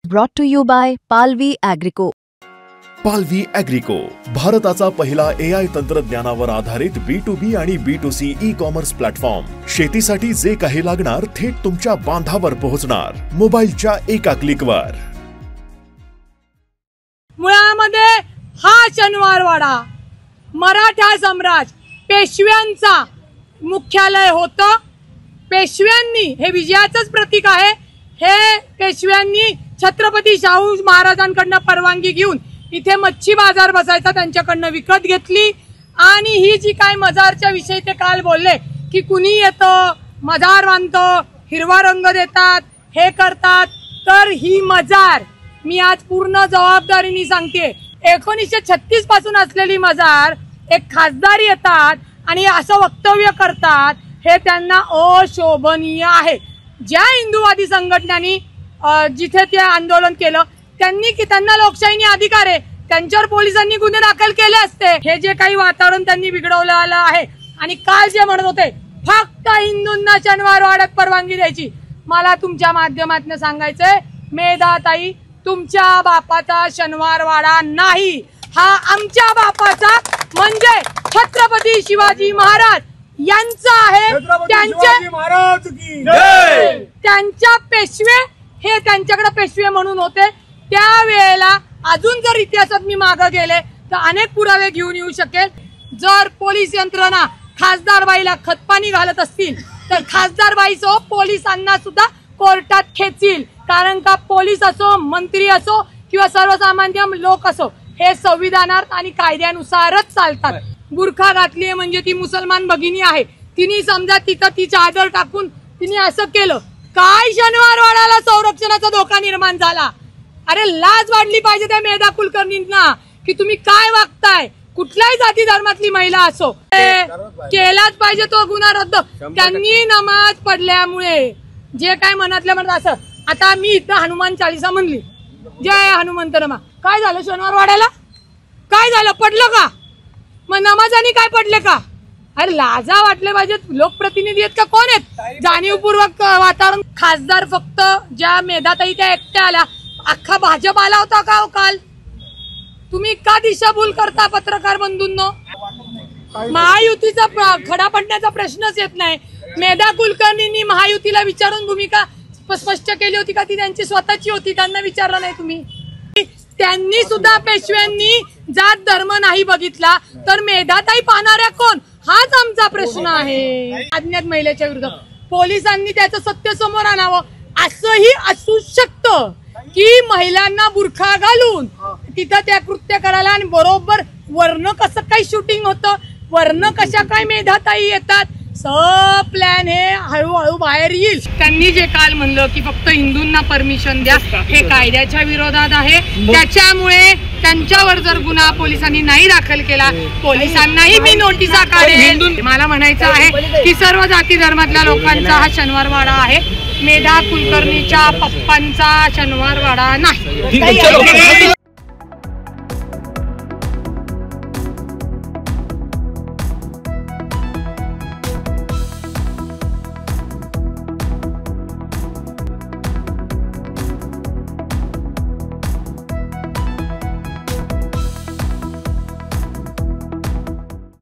Brought to you by Palvi Agrico. पालवी ॲग्रिको, भारताचा पहिला AI तंत्रज्ञानावर आधारित B2B आणि B2C ई-कॉमर्स प्लॅटफॉर्म. शेतीसाठी जे काही लागणार थेट तुमच्या बांधावर पोहोचणार, मोबाईलच्या एका क्लिकवर. मुळामध्ये हा शनिवारवाडा मराठा सम्राट पेशव्यांचा मुख्यालय होतं. पेशव्यांनी, हे विजयाचंच प्रतीक आहे, हे पेशव्यांनी छत्रपती शाहू महाराजांकडनं परवानगी घेऊन इथे मच्छी बाजार बसायचा त्यांच्याकडनं विकत घेतली. आणि ही जी काय मजारच्या विषयी ते काल बोलले की कुणी येतं, मजार बांधतं, हिरवा रंग देतात, हे करतात, तर ही मजार मी आज पूर्ण जबाबदारीने सांगते, 1936 पासून असलेली मजार एक खासदार येतात आणि असं वक्तव्य करतात, हे त्यांना अशोभनीय आहे. ज्या हिंदुवादी संघटनांनी जिथे ते आंदोलन केलं त्यांनी की त्यांना लोकशाहीने अधिकार आहे, त्यांच्यावर पोलिसांनी गुन्हे दाखल केले असते. हे जे काही वातावरण त्यांनी बिघडवलं आलं आहे. आणि काल जे म्हणत होते फक्त हिंदूंना शनिवारवाड्यात परवानगी द्यायची, मला तुमच्या माध्यमातून सांगायचंय, मेधाताई, तुमच्या बापाचा शनिवारवाडा नाही, हा आमच्या बापाचा म्हणजे छत्रपती शिवाजी महाराज यांचा आहे. त्यांच्या पेशवे, हे त्यांच्याकडे पेशवे म्हणून होते त्यावेळेला. अजून जर इतिहासात मी मागे गेले तर अनेक पुरावे घेऊन येऊ शकेल. जर पोलीस यंत्रणा खासदारबाईला खतपाणी घालत असतील तर खासदारबाईसह पोलिसांना सुद्धा कोर्टात खेचील. कारण का पोलीस असो, मंत्री असो किंवा सर्वसामान्य लोक असो, हे संविधानात आणि कायद्यानुसारच चालतात. बुरखा घातली म्हणजे ती मुसलमान भगिनी आहे, तिने समजा तिथं ती चादर टाकून तिने असं केलं, काय शनिवारवाड्याला संरक्षणाचा धोका निर्माण झाला? अरे लाज वाढली पाहिजे त्या मेधा कुलकर्णींना की तुम्ही काय वागताय. कुठल्याही जाती धर्मातली महिला असो, केलाच पाहिजे तो गुन्हा रद्द. त्यांनी नमाज पडल्यामुळे जे काय मनातल्या मनात असं, आता मी इथं हनुमान चालीसा म्हणली, जय हनुमंत नमा, काय झालं शनिवारवाड्याला? काय झालं? पडलं का? मग नमाजानी काय पडले का? अरे लाजा वाटले पाहिजेत. लोकप्रतिनिधी आहेत का कोण आहेत? जाणीवपूर्वक वातावरण. खासदार फक्त ज्या मेधाताई त्या एकट्या आल्या, अख्खा भाजप आला होता का काल? तुम्ही का दिशाभूल करता पत्रकार बंधूंनो? महायुतीचा खडा पडण्याचा प्रश्नच येत नाही. मेधा कुलकर्णींनी महायुतीला विचारून भूमिका स्पष्ट केली होती का? ती त्यांची स्वतःची होती, त्यांना विचारलं नाही तुम्ही? त्यांनी सुद्धा पेशव्यांनी जात धर्म नाही बघितला तर मेधाताई पाहणाऱ्या कोण, हाच आमचा प्रश्न आहे. अज्ञात महिलेच्या विरुद्ध पोलिसांनी त्याचं सत्य समोर आणावं. असंही असू शकतं की महिलांना बुरखा घालून तिथं त्या कृत्य करायला, आणि बरोबर वर्ण कसं काही शूटिंग होतं, वर्ण कशा काय मेधाताई येतात, सब प्लॅन हे हळूहळू बाहेर येईल. त्यांनी जे काल म्हणलं की फक्त हिंदूंना परमिशन द्या, हे कायद्याच्या विरोधात आहे. त्याच्यामुळे त्यांच्यावर जर गुन्हा पोलिसांनी नाही दाखल केला, पोलिसांनाही मी नोटिसा काढेल. मला म्हणायचं आहे की सर्व जाती धर्मातल्या लोकांचा हा शनिवारवाडा आहे, मेधा कुलकर्णीच्या पप्पांचा शनिवारवाडा नाही.